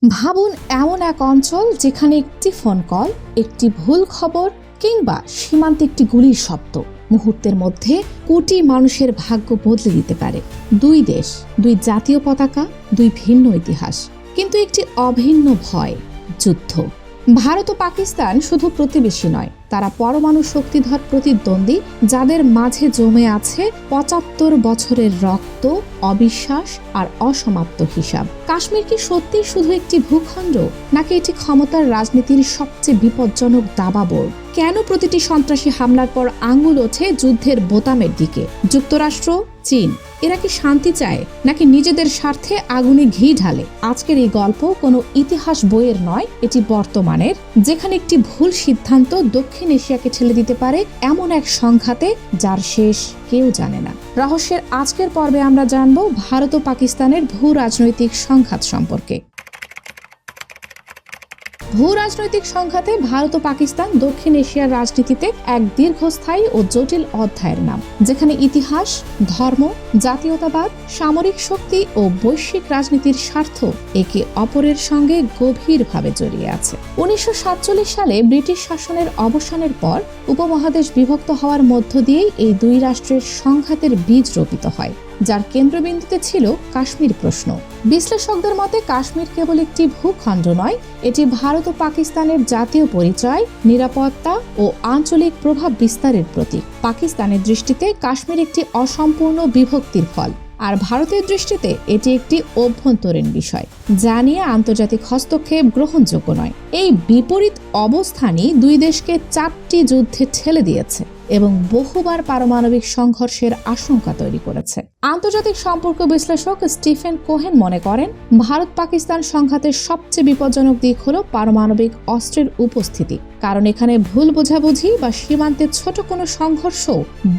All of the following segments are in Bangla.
ভাবুন এমন এক অঞ্চল যেখানে একটি ফোন কল, একটি ভুল খবর কিংবা সীমান্তে একটি গুলির শব্দ মুহূর্তের মধ্যে কোটি মানুষের ভাগ্য বদলে দিতে পারে। দুই দেশ, দুই জাতীয় পতাকা, দুই ভিন্ন ইতিহাস, কিন্তু একটি অভিন্ন ভয়, যুদ্ধ। ভারত ও পাকিস্তান শুধু প্রতিবেশী নয়, তারা পরমাণু শক্তিধর প্রতিদ্বন্দ্বী, যাদের মাঝে জমে আছে ৭৫ বছরের রক্ত, অবিশ্বাস আর অসমাপ্ত হিসাব। কাশ্মীর কি সত্যি শুধু একটি ভূখণ্ড, নাকি এটি ক্ষমতার রাজনীতির সবচেয়ে বিপজ্জনক দাবাবোর্ড? কেন প্রতিটি সন্ত্রাসী হামলার পর আঙ্গুল ওঠে যুদ্ধের বোতামের দিকে? যুক্তরাষ্ট্র, চীন, এরা কি শান্তি চায়, নাকি নিজেদের স্বার্থে আগুনে ঘি ঢালে? আজকের এই গল্প কোনো ইতিহাস বইয়ের নয়, এটি বর্তমানের, যেখানে একটি ভুল সিদ্ধান্ত দক্ষিণ এশিয়াকে ঠেলে দিতে পারে এমন এক সংঘাতে যার শেষ কেউ জানে না। রহস্যের আজকের পর্বে আমরা জানব ভারত ও পাকিস্তানের ভূ রাজনৈতিক সংঘাত সম্পর্কে। ভূ রাজনৈতিক সংঘাতে ভারত ও পাকিস্তান দক্ষিণ এশিয়ার রাজনীতিতে এক দীর্ঘস্থায়ী ও জটিল অধ্যায়ের নাম, যেখানে ইতিহাস, ধর্ম, জাতীয়তাবাদ, সামরিক শক্তি ও বৈশ্বিক রাজনীতির স্বার্থ একে অপরের সঙ্গে গভীরভাবে জড়িয়ে আছে। ১৯৪৭ সালে ব্রিটিশ শাসনের অবসানের পর উপমহাদেশ বিভক্ত হওয়ার মধ্য দিয়েই এই দুই রাষ্ট্রের সংঘাতের বীজ রোপিত হয়, যার কেন্দ্রবিন্দুতে ছিল কাশ্মীর প্রশ্ন। বিশ্লেষকদের মতে কাশ্মীর কেবল একটি ভূখণ্ড নয়, এটি ভারত ও পাকিস্তানের জাতীয় পরিচয়, নিরাপত্তা ও আঞ্চলিক প্রভাব বিস্তারের প্রতীক। পাকিস্তানের দৃষ্টিতে কাশ্মীর একটি অসম্পূর্ণ বিভক্তির ফল, আর ভারতের দৃষ্টিতে এটি একটি অভ্যন্তরীণ বিষয়, যা নিয়ে আন্তর্জাতিক হস্তক্ষেপ গ্রহণযোগ্য নয়। এই বিপরীত অবস্থানই দুই দেশকে ৪টি যুদ্ধে ঠেলে দিয়েছে এবং বহুবার পারমাণবিক সংঘর্ষের আশঙ্কা তৈরি করেছে। আন্তর্জাতিক সম্পর্ক বিশ্লেষক স্টিফেন কোহেন মনে করেন, ভারত পাকিস্তান সংঘাতের সবচেয়ে বিপজ্জনক দিক হল পারমাণবিক অস্ত্রের উপস্থিতি, কারণ এখানে ভুল বোঝাবুঝি বা সীমান্তে ছোট কোনো সংঘর্ষ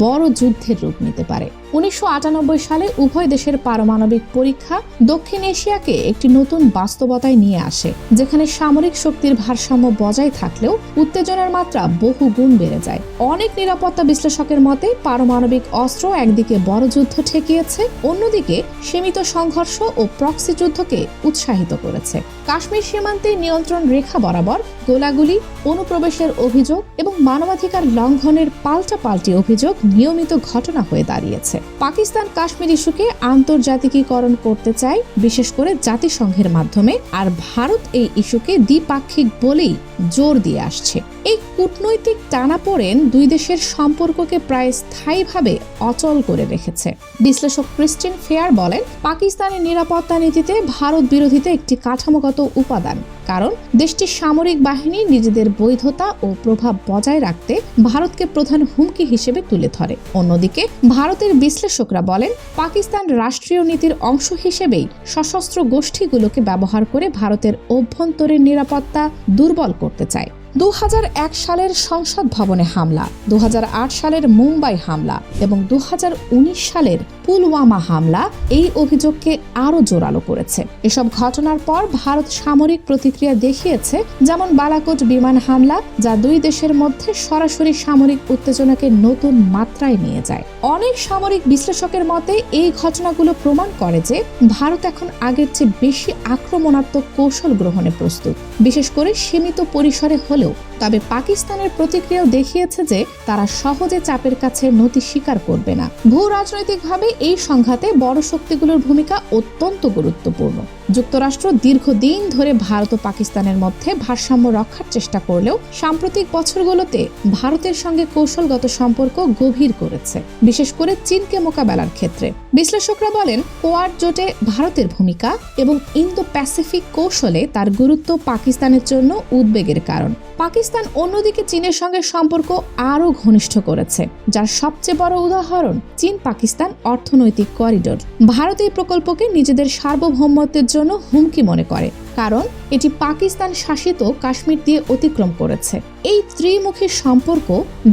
বড় যুদ্ধের রূপ নিতে পারে। ১৯৯৮ সালে উভয় দেশের পারমাণবিক পরীক্ষা দক্ষিণ এশিয়াকে একটি নতুন বাস্তবতায় নিয়ে আসে, যেখানে সামরিক শক্তির ভারসাম্য বজায় থাকলেও উত্তেজনার মাত্রা বহু গুণ বেড়ে যায়। অনেক নিরাপত্তা বিশ্লেষকের মতে পারমাণবিক অস্ত্র একদিকে বড় যুদ্ধ ঠেকিয়েছে, অন্যদিকে সীমিত সংঘর্ষ ও প্রক্সি যুদ্ধকে উৎসাহিত করেছে। কাশ্মীর সীমান্তে নিয়ন্ত্রণ রেখা বরাবর গোলাগুলি, অনুপ্রবেশের অভিযোগ এবং মানবাধিকার লঙ্ঘনের পাল্টাপাল্টি অভিযোগ নিয়মিত ঘটনা হয়ে দাঁড়িয়েছে। পাকিস্তান কাশ্মীর ইস্যুকে আন্তর্জাতিকীকরণ করতে চায়, বিশেষ করে জাতিসংঘের মাধ্যমে, আর ভারত এই ইস্যুকে দ্বিপাক্ষিক বলেই জোর দিয়ে আসছে। এই কূটনৈতিক টানাপোড়েন দুই দেশের সম্পর্ককে প্রায় স্থায়ীভাবে অচল করে রেখেছে। বিশ্লেষক ক্রিস্টিন ফেয়ার বলেন, পাকিস্তানের নিরাপত্তা নীতিতে ভারত বিরোধিতা একটি কাঠামোগত উপাদান, কারণ দেশটির সামরিক বাহিনী নিজেদের বৈধতা ও প্রভাব বজায় রাখতে ভারতকে প্রধান হুমকি হিসেবে তুলে ধরে। অন্যদিকে ভারতের বিশ্লেষকরা বলেন, পাকিস্তান রাষ্ট্রীয় নীতির অংশ হিসেবেই সশস্ত্র গোষ্ঠীগুলোকে ব্যবহার করে ভারতের অভ্যন্তরীণ নিরাপত্তা দুর্বল করতে চায়। ২০০১ সালের সংসদ ভবনে হামলা, ২০০৮ সালের মুম্বাই হামলা এবং ২০১৯ সালের পুলওয়ামা হামলা এই অভিযোগকে আরও জোরালো করেছে। এসব ঘটনার পর ভারত সামরিক প্রতিক্রিয়া দেখিয়েছে, যেমন বালাকোট বিমান হামলা, যা দুই দেশের মধ্যে সরাসরি সামরিক উত্তেজনাকে নতুন মাত্রায় নিয়ে যায়। অনেক সামরিক বিশ্লেষকের মতে এই ঘটনাগুলো প্রমাণ করে যে ভারত এখন আগের চেয়ে বেশি আক্রমণাত্মক কৌশল গ্রহণে প্রস্তুত, বিশেষ করে সীমিত পরিসরে হলেও। তবে পাকিস্তানের প্রতিক্রিয়াও দেখিয়েছে যে তারা সহজে চাপের কাছে নতি স্বীকার করবে না। ভূ রাজনৈতিকভাবে এই সংঘাতে বড় শক্তিগুলোর ভূমিকা অত্যন্ত গুরুত্বপূর্ণ। যুক্তরাষ্ট্র দীর্ঘদিন ধরে ভারত ও পাকিস্তানের মধ্যে ভারসাম্য রক্ষার চেষ্টা করলেও সাম্প্রতিক বছরগুলোতে ভারতের সঙ্গে কৌশলগত সম্পর্ক গভীর করেছে, বিশেষ করে চীনকে মোকাবেলার ক্ষেত্রে। বিশ্লেষকরা বলেন, কোয়াড জোটে ভারতের ভূমিকা এবং ইন্দো প্যাসিফিক কৌশলে তার গুরুত্ব পাকিস্তানের জন্য উদ্বেগের কারণ। পাকিস্তান অন্যদিকে চীনের সঙ্গে সম্পর্ক আরও ঘনিষ্ঠ করেছে, যার সবচেয়ে বড় উদাহরণ চীন পাকিস্তান অর্থনৈতিক করিডোর। ভারত এই প্রকল্পকে নিজেদের সার্বভৌমত্বের জন্য হুমকি মনে করে, কারণ এটি পাকিস্তান শাসিত কাশ্মীর দিয়ে অতিক্রম করেছে। এই ত্রিমুখী সম্পর্ক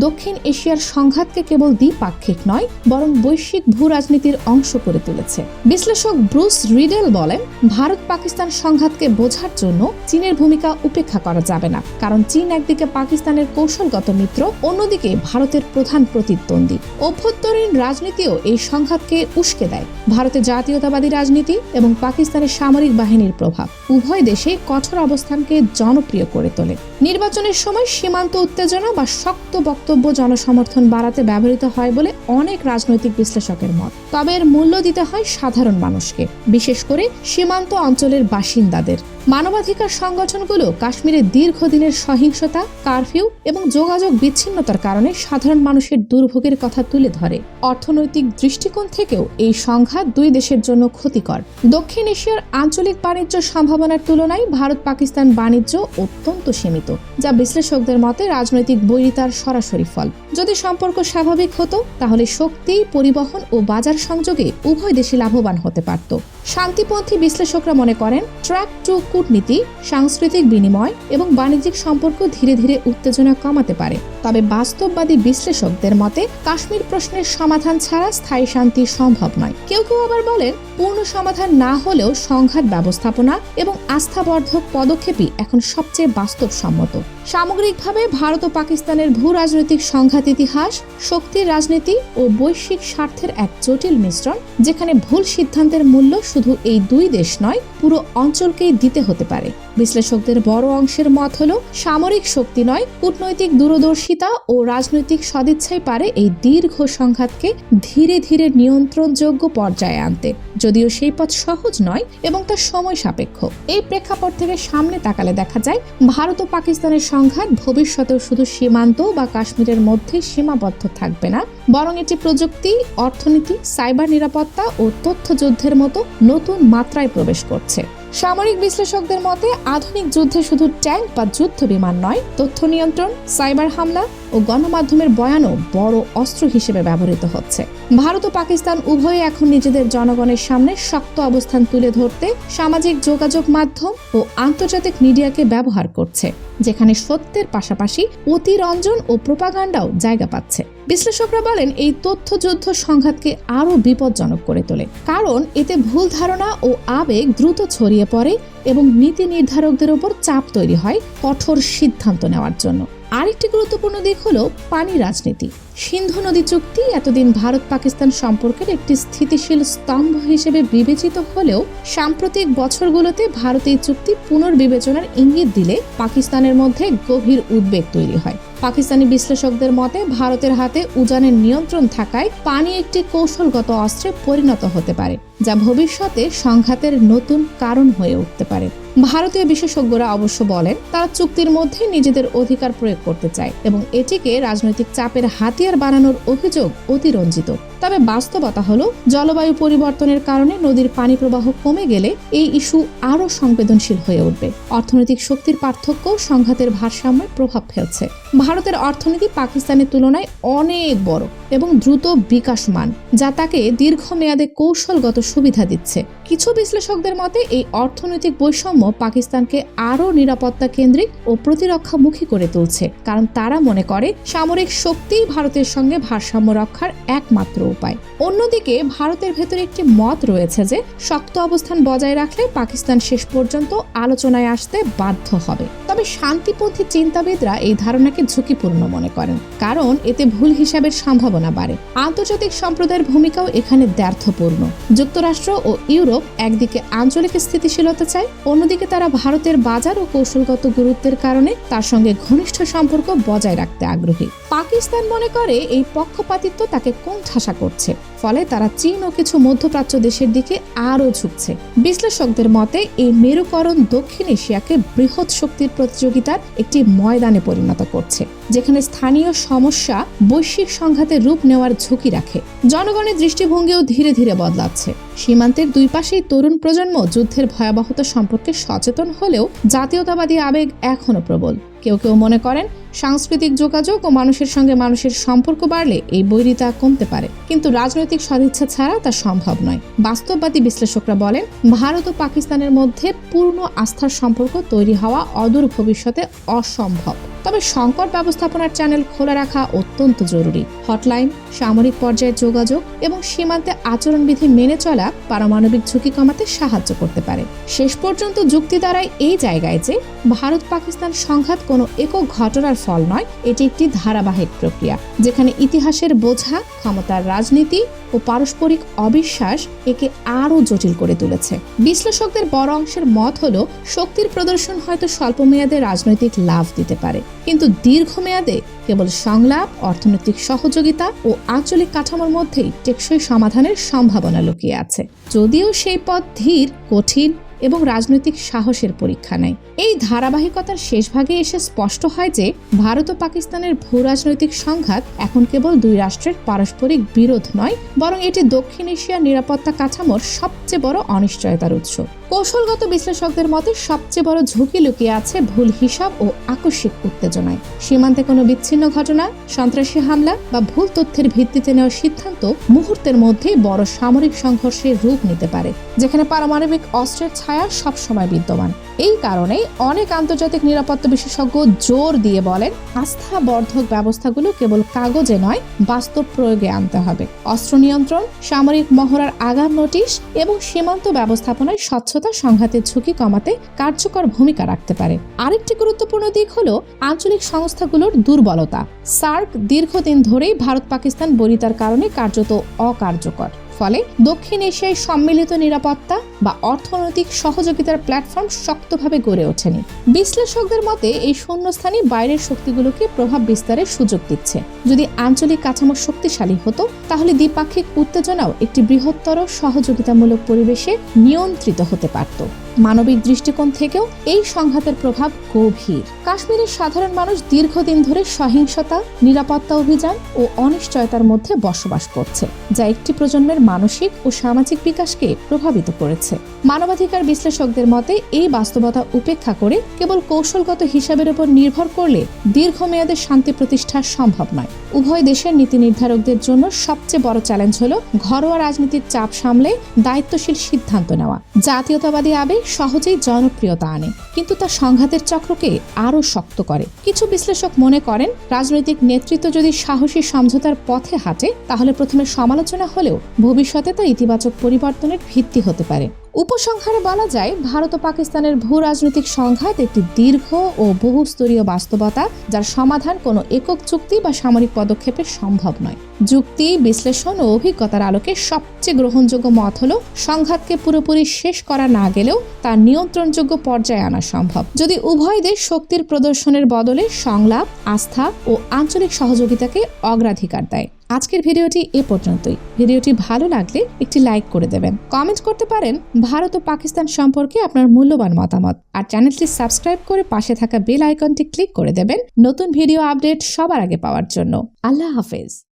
দক্ষিণ এশিয়ার সংঘাতকে কেবল দ্বিপাক্ষিক নয়, বরং বৈশ্বিক ভূ রাজনীতির অংশ করে তুলেছে। বিশ্লেষক ব্রুস রিডেল বলেন, ভারত পাকিস্তান সংঘাতকে বোঝার জন্য চীনের ভূমিকা উপেক্ষা করা যাবে না, কারণ চীন একদিকে পাকিস্তানের কৌশলগত মিত্র, অন্যদিকে ভারতের প্রধান প্রতিদ্বন্দ্বী। অভ্যন্তরীণ রাজনীতিও এই সংঘাতকে উস্কে দেয়। ভারতের জাতীয়তাবাদী রাজনীতি এবং পাকিস্তানের সামরিক বাহিনীর প্রভাব উভয় উভয় দেশেই কঠোর অবস্থানকে জনপ্রিয় করে তোলে। নির্বাচনের সময় সীমান্ত উত্তেজনা বা শক্ত বক্তব্য জনসমর্থন বাড়াতে ব্যবহৃত হয় বলে অনেক রাজনৈতিক বিশ্লেষকের মত। তবে এর মূল্য দিতে হয় সাধারণ মানুষকে, বিশেষ করে সীমান্ত অঞ্চলের বাসিন্দাদের। মানবাধিকার সংগঠনগুলো কাশ্মীরে দীর্ঘদিনের সহিংসতা, কারফিউ এবং যোগাযোগ বিচ্ছিন্নতার কারণে সাধারণ মানুষের দুর্ভোগের কথা তুলে ধরে। অর্থনৈতিক দৃষ্টিকোণ থেকেও এই সংঘাত দুই দেশের জন্য ক্ষতিকর। দক্ষিণ এশিয়ার আঞ্চলিক বাণিজ্য সম্ভাবনার তুলনায় ভারত পাকিস্তান বাণিজ্য অত্যন্ত সীমিত, যা বিশ্লেষকদের মতে রাজনৈতিক বৈরিতার সরাসরি ফল। যদি সম্পর্ক স্বাভাবিক হতো তাহলে শক্তি, পরিবহন ও বাজার সংযোগে উভয় দেশই লাভবান হতে পারত। শান্তিপন্থী বিশ্লেষকরা মনে করেন ট্র্যাক টু কূটনীতি, সাংস্কৃতিক বিনিময় এবং বাণিজ্যিক সম্পর্ক ধীরে ধীরে উত্তেজনা কমাতে পারে। তবে বাস্তববাদী বিশ্লেষকদের মতে কাশ্মীর প্রশ্নের সমাধান ছাড়া স্থায়ী শান্তি সম্ভব নয়। কেউ কেউ আবার বলেন পূর্ণ সমাধান না হলেও সংঘাত ব্যবস্থাপনা এবং আস্থাবর্ধক পদক্ষেপই এখন সবচেয়ে বাস্তবসম্মত। সামগ্রিকভাবে ভারত ও পাকিস্তানের ভূ রাজনৈতিক সংঘাত ইতিহাস, শক্তির রাজনীতি ও বৈশ্বিক স্বার্থের এক জটিল মিশ্রণ, যেখানে ভুল সিদ্ধান্তের মূল্য শুধু এই দুই দেশ নয়, পুরো অঞ্চলকেই দিতে হতে পারে। বিশ্লেষকদের বড় অংশের মত হলো সামরিক শক্তি নয়, কূটনৈতিক দূরদর্শিতা ও রাজনৈতিক সদিচ্ছাই পারে এই দীর্ঘ সংঘাতকে ধীরে ধীরে নিয়ন্ত্রণযোগ্য পর্যায়ে আনতে। যদিও সেই পথ সহজ নয় এবং তা সময় সাপেক্ষ। এই প্রেক্ষাপট থেকে সামনে তাকালে দেখা যায় ভারত ও পাকিস্তানের সংঘাত ভবিষ্যতেও শুধু সীমান্ত বা কাশ্মীরের মধ্যে সীমাবদ্ধ থাকবে না, বরং এটি প্রযুক্তি, অর্থনীতি, সাইবার নিরাপত্তা ও তথ্য যুদ্ধের মতো নতুন মাত্রায় প্রবেশ করছে। সামরিক বিশ্লেষকদের মতে আধুনিক যুদ্ধে শুধু ট্যাঙ্ক বা যুদ্ধ বিমান নয়, তথ্য নিয়ন্ত্রণ, সাইবার হামলা ও গণমাধ্যমের বয়ানও বড় অস্ত্র হিসেবে ব্যবহৃত হচ্ছে। ভারত ও পাকিস্তান উভয়ে এখন নিজেদের জনগণের সামনে শক্ত অবস্থান তুলে ধরতে সামাজিক যোগাযোগ মাধ্যম ও আন্তর্জাতিক মিডিয়াকে ব্যবহার করছে, যেখানে সত্যের পাশাপাশি অতিরঞ্জন ও প্রোপাগান্ডাও জায়গা পাচ্ছে। বিশ্লেষকরা বলেন এই তথ্যযুদ্ধ সংঘাতকে আরও বিপজ্জনক করে তোলে, কারণ এতে ভুল ধারণা ও আবেগ দ্রুত ছড়িয়ে পড়ে এবং নীতি নির্ধারকদের উপর চাপ তৈরি হয় কঠোর সিদ্ধান্ত নেওয়ার জন্য। আরেকটি গুরুত্বপূর্ণ দিক হলো পানি রাজনীতি। সিন্ধু নদী চুক্তি এতদিন ভারত পাকিস্তান সম্পর্কের একটি স্থিতিশীল স্তম্ভ হিসেবে বিবেচিত হলেও সাম্প্রতিক বছরগুলোতে ভারত এই চুক্তি পুনর্বিবেচনার ইঙ্গিত দিলে পাকিস্তানের মধ্যে গভীর উদ্বেগ তৈরি হয়। পাকিস্তানি বিশ্লেষকদের মতে ভারতের হাতে উজানের নিয়ন্ত্রণ থাকায় পানি একটি কৌশলগত অস্ত্রে পরিণত হতে পারে, যা ভবিষ্যতে সংঘাতের নতুন কারণ হয়ে উঠতে পারে। ভারতীয় বিশেষজ্ঞরা অবশ্য বলেন তারা চুক্তির মধ্যে নিজেদের অধিকার প্রয়োগ করতে চায় এবং এটিকে রাজনৈতিক চাপের হাতিয়ার বানানোর অভিযোগ অতিরঞ্জিত। তবে বাস্তবতা হলো জলবায়ু পরিবর্তনের কারণে নদীর পানি প্রবাহ কমে গেলে এই ইস্যু আরও সংবেদনশীল হয়ে উঠবে। অর্থনৈতিক শক্তির পার্থক্য সংঘাতের ভারসাম্যে প্রভাব ফেলছে। ভারতের অর্থনীতি পাকিস্তানের তুলনায় অনেক বড় এবং দ্রুত বিকাশমান, যা তাকে দীর্ঘমেয়াদে কৌশলগত সুবিধা দিচ্ছে। কিছু বিশ্লেষকদের মতে এই অর্থনৈতিক বৈষম্য পাকিস্তানকে আরও নিরাপত্তা কেন্দ্রিক ও প্রতিরক্ষামুখী করে তুলছে, কারণ তারা মনে করে সামরিক শক্তিই ভারতের সঙ্গে ভারসাম্য রক্ষার একমাত্র উপায়। অন্যদিকে ভারতের ভেতরে একটি মত রয়েছে যে শক্ত অবস্থান বজায় রাখলে পাকিস্তান শেষ পর্যন্ত আলোচনায় আসতে বাধ্য হবে। তবে শান্তিপন্থী চিন্তাবিদরা এই ধারণাকে ঝুঁকিপূর্ণ মনে করেন, কারণ এতে ভুল হিসাবের সম্ভাবনা বাড়ে। আন্তর্জাতিক সম্প্রদায়ের ভূমিকাও এখানে দ্ব্যর্থপূর্ণ। যুক্তরাষ্ট্র ও ইউরোপ একদিকে আঞ্চলিক স্থিতিশীলতা চায়, অন্যদিকে তারা ভারতের বাজার ও কৌশলগত গুরুত্বের কারণে তার সঙ্গে ঘনিষ্ঠ সম্পর্ক বজায় রাখতে আগ্রহী। পাকিস্তান মনে করে এই পক্ষপাতিত্ব তাকে কোণঠাসা করছে, ফলে তারা চীন ও কিছু মধ্যপ্রাচ্য দেশের দিকে আরও ঝুঁকছে। বিশ্লেষকদের মতে এই মেরুকরণ দক্ষিণ এশিয়াকে বৃহৎ শক্তির প্রতিযোগিতার একটি ময়দানে পরিণত করছে, যেখানে স্থানীয় সমস্যা বৈশ্বিক সংঘাতের রূপ নেওয়ার ঝুঁকি রাখে। জনগণের দৃষ্টিভঙ্গিও ধীরে ধীরে বদলাচ্ছে। সীমান্তের দুই পাশেই তরুণ প্রজন্ম যুদ্ধের ভয়াবহতা সম্পর্কে সচেতন হলেও জাতীয়তাবাদী আবেগ এখনো প্রবল। কেউ কেউ মনে করেন সাংস্কৃতিক যোগাযোগ ও মানুষের সঙ্গে মানুষের সম্পর্ক বাড়লে এই বৈরিতা কমতে পারে, কিন্তু রাজনৈতিক সদিচ্ছা ছাড়া তা সম্ভব নয়। বাস্তববাদী বিশ্লেষকরা বলেন ভারত ও পাকিস্তানের মধ্যে পূর্ণ আস্থার সম্পর্ক তৈরি হওয়া অদূর ভবিষ্যতে অসম্ভব। তবে সংকট ব্যবস্থাপনার চ্যানেল খোলা রাখা অত্যন্ত জরুরি। হটলাইন, সামরিক পর্যায়ে যোগাযোগ এবং সীমান্তে আচরণবিধি মেনে চলা পারমাণবিক ঝুঁকি কমাতে সাহায্য করতে পারে। শেষ পর্যন্ত যুক্তি দাঁড়ায় এই জায়গায় যে ভারত পাকিস্তান সংঘাত কোনো একক ঘটনার ফল নয়, এটি একটি ধারাবাহিক প্রক্রিয়া যেখানে ইতিহাসের বোঝা, ক্ষমতার রাজনীতি ও পারস্পরিক অবিশ্বাস একে আরও জটিল করে তুলেছে। বিশ্লেষকদের বড় অংশের মত হলো, শক্তির প্রদর্শন হয়তো স্বল্পমেয়াদে রাজনৈতিক লাভ দিতে পারে, কিন্তু দীর্ঘমেয়াদে কেবল সংলাপ, অর্থনৈতিক সহযোগিতা ও আঞ্চলিক কাঠামোর মধ্যেই টেকসই সমাধানের সম্ভাবনা লুকিয়ে আছে। যদিও সেই পথ ধীর, কঠিন এবং রাজনৈতিক সাহসের পরীক্ষা নেয়। এই ধারাবাহিকতার শেষ ভাগে এসে স্পষ্ট হয় যে ভারত ও পাকিস্তানের ভূরাজনৈতিক সংঘাত এখন কেবল দুই রাষ্ট্রের পারস্পরিক বিরোধ নয়, বরং এটি দক্ষিণ এশিয়ার নিরাপত্তা কাঠামোর সবচেয়ে বড় অনিশ্চয়তার উৎস। কৌশলগত বিশ্লেষকদের মতে সবচেয়ে বড় ঝুঁকি লুকিয়ে আছে ভুল হিসাব ও আকস্মিক উত্তেজনায়। সীমান্তে কোনো বিচ্ছিন্ন ঘটনা, সন্ত্রাসী হামলা বা ভুল তথ্যের ভিত্তিতে নেওয়া সিদ্ধান্ত মুহূর্তের মধ্যেই বড় সামরিক সংঘর্ষের রূপ নিতে পারে, যেখানে পারমাণবিক অস্ত্রের ছায়া সবসময় বিদ্যমান। এই কারণেই অনেক আন্তর্জাতিক নিরাপত্তা বিশেষজ্ঞ জোর দিয়ে বলেন, আস্থাবর্ধক ব্যবস্থাগুলো কেবল কাগজে নয়, বাস্তব প্রয়োগে আনতে হবে। অস্ত্র নিয়ন্ত্রণ, সামরিক মহড়ার আগাম নোটিশ এবং সীমান্ত ব্যবস্থাপনায় স্বচ্ছতা সংঘাতের ঝুঁকি কমাতে কার্যকর ভূমিকা রাখতে পারে। আরেকটি গুরুত্বপূর্ণ দিক হলো আঞ্চলিক সংস্থাগুলোর দুর্বলতা। সার্ক দীর্ঘদিন ধরেই ভারত পাকিস্তান বৈরিতার কারণে কার্যত অকার্যকর। ফলে দক্ষিণ এশিয়ায় সম্মিলিত নিরাপত্তা বা অর্থনৈতিক সহযোগিতার প্ল্যাটফর্ম শক্তভাবে গড়ে ওঠেনি। বিশ্লেষকদের মতে এই শূন্যস্থানই বাইরের শক্তিগুলোকে প্রভাব বিস্তারের সুযোগ দিচ্ছে। যদি আঞ্চলিক কাঠামো শক্তিশালী হতো, তাহলে দ্বিপাক্ষিক উত্তেজনাও একটি বৃহত্তর সহযোগিতামূলক পরিবেশে নিয়ন্ত্রিত হতে পারত। মানবিক দৃষ্টিকোণ থেকেও এই সংঘাতের প্রভাব গভীর। কাশ্মীরের সাধারণ মানুষ দীর্ঘদিন ধরে সহিংসতা, নিরাপত্তা অভিযান ও অনিশ্চয়তার মধ্যে বসবাস করছে, যা একটি প্রজন্মের মানসিক ও সামাজিক বিকাশকে প্রভাবিত করেছে। মানবাধিকার বিশ্লেষকদের মতে এই বাস্তবতা উপেক্ষা করে কেবল কৌশলগত হিসাবের উপর নির্ভর করলে দীর্ঘমেয়াদে শান্তি প্রতিষ্ঠা সম্ভব নয়। উভয় দেশের নীতি নির্ধারকদের জন্য সবচেয়ে বড় চ্যালেঞ্জ হলো ঘরোয়া রাজনীতির চাপ সামলে দায়িত্বশীল সিদ্ধান্ত নেওয়া। জাতীয়তাবাদী আবেগ সহজেই জনপ্রিয়তা আনে, কিন্তু তা সংঘাতের চক্রকে আরও শক্ত করে। কিছু বিশ্লেষক মনে করেন, রাজনৈতিক নেতৃত্ব যদি সাহসী সমঝোতার পথে হাঁটে, তাহলে প্রথমে সমালোচনা হলেও ভবিষ্যতে তা ইতিবাচক পরিবর্তনের ভিত্তি হতে পারে। উপসংহারে বলা যায়, ভারত ও পাকিস্তানের ভূ রাজনৈতিক সংঘাত একটি দীর্ঘ ও বহুস্তরীয় বাস্তবতা, যার সমাধান কোনো একক চুক্তি বা সামরিক পদক্ষেপে সম্ভব নয়। যুক্তি, বিশ্লেষণ ও অভিজ্ঞতার আলোকে সবচেয়ে গ্রহণযোগ্য মত হলো, সংঘাতকে পুরোপুরি শেষ করা না গেলেও তা নিয়ন্ত্রণযোগ্য পর্যায়ে আনা সম্ভব, যদি উভয় দেশ শক্তির প্রদর্শনের বদলে সংলাপ, আস্থা ও আঞ্চলিক সহযোগিতাকে অগ্রাধিকার দেয়। আজকের ভিডিওটি এ পর্যন্তই। ভিডিওটি ভালো লাগলে একটি লাইক করে দেবেন। কমেন্ট করতে পারেন ভারত ও পাকিস্তান সম্পর্কে আপনার মূল্যবান মতামত, আর চ্যানেলটি সাবস্ক্রাইব করে পাশে থাকা বেল আইকনটি ক্লিক করে দেবেন নতুন ভিডিও আপডেট সবার আগে পাওয়ার জন্য। আল্লাহ হাফেজ।